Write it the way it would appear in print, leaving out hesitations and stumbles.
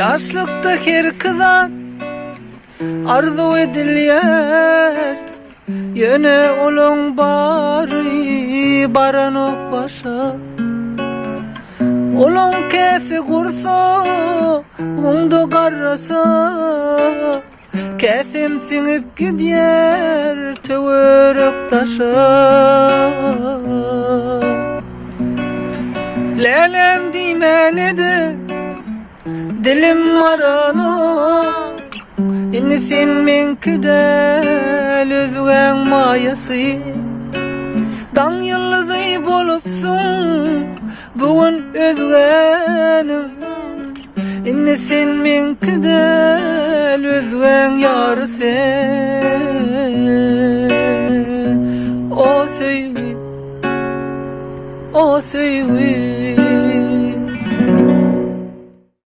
Yaşlıkta her kızan arzu edilýär. Yöne olun bari baranok başa. Olun kesi kursa, undu garrasa. Kesim sinip gidýär töwerek taşa. Lelem diýmänidi, dilim marana. Inni sen menkidel özüň maýasy. Dan yıldızı bolupsun bugün özgenim. Inni sen menkidel özüň ýary sen. O söýgü, o söýgü.